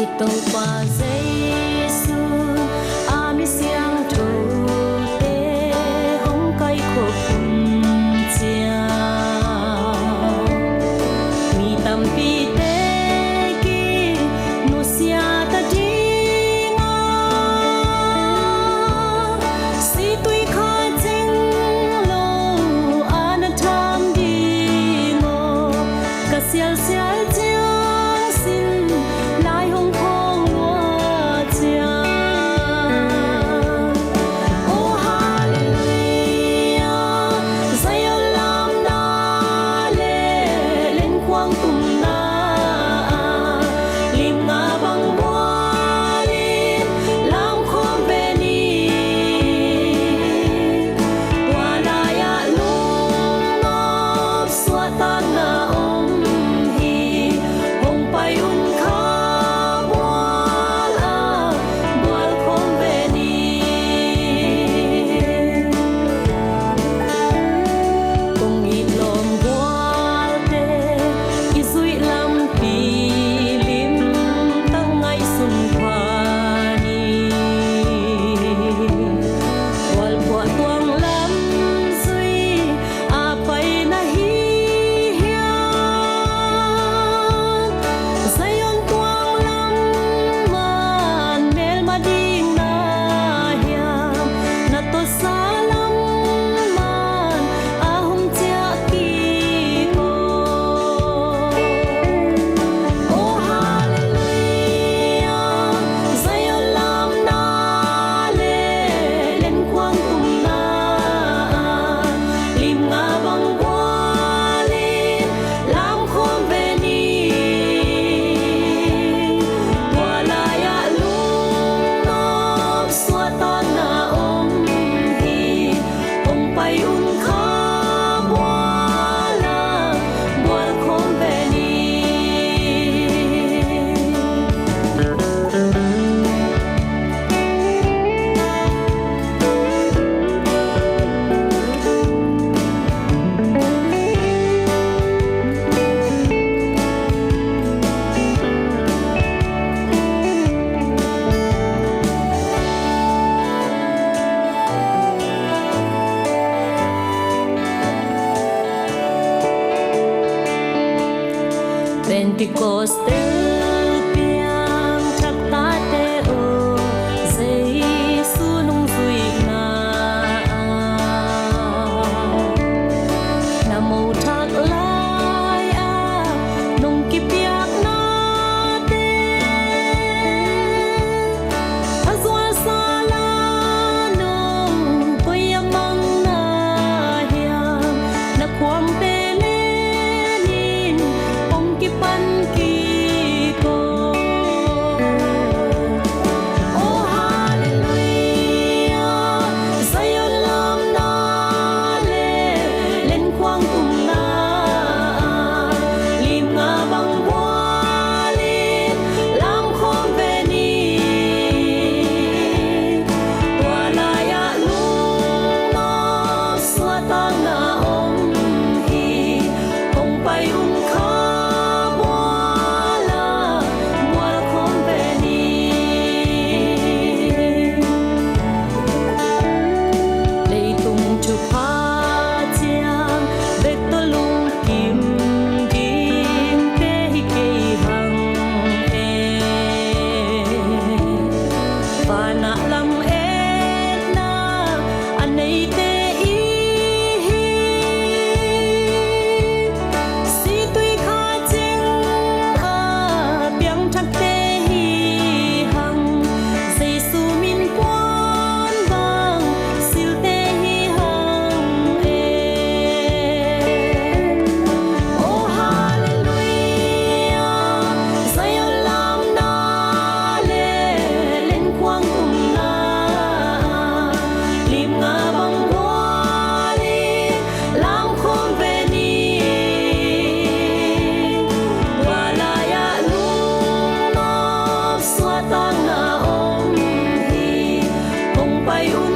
Ito pa Giêsu ami siang tho te hong kai kho phun chia mi tam pi te ki nu sia ta dinga si tui kha ching lo an tham dingo ka sial sial chiang sin lai hong khong wa chia oh hallelujah zayo lam na le lên quang tum na lim nga bang bua lim lam khom ve ni wala ya lung nop swa ta na om hi hong pai un kha bual khom ve ni kong i lom bual te i zui lam pi lim tang ngai sun pha ni wal bua tuang lam zui a pai na hi hian zayon tuang lam man mel ma ding na hiam na to sa lam man a hong chia ki ko oh hallelujah zayon lam na le lên quang tum na lim nga bang bua lim lam khom ve ni wala ya lung nop swa ta na om hi hong pai un kha bual khom ve ni Pentecoste piang thak ta te o Giêsu nung zui na nam mô thak lai a nung ki piak na te azwa sala nung ko yamang na hiam na kwam pe lenin ong ki pan ki ko oh hallelujah zayon lam na le lên quang tum na lim nga bang bua lim lam khom ve ni wala ya lung nop swa ta na om hi hong pai un kha bual khom ve ni lei tung chu pha chiang bek to lung kim kim te hi ke hang e pa na lam et na anei te i hi si tui kha ching a piang thak te hi hang Giêsu min quan vang sil te hi hang e oh hallelujah zayon lam na le lên quang tum na lim nga bang bua lim lam khom ve ni wala ya lung nop swa ta na om hi hong pai un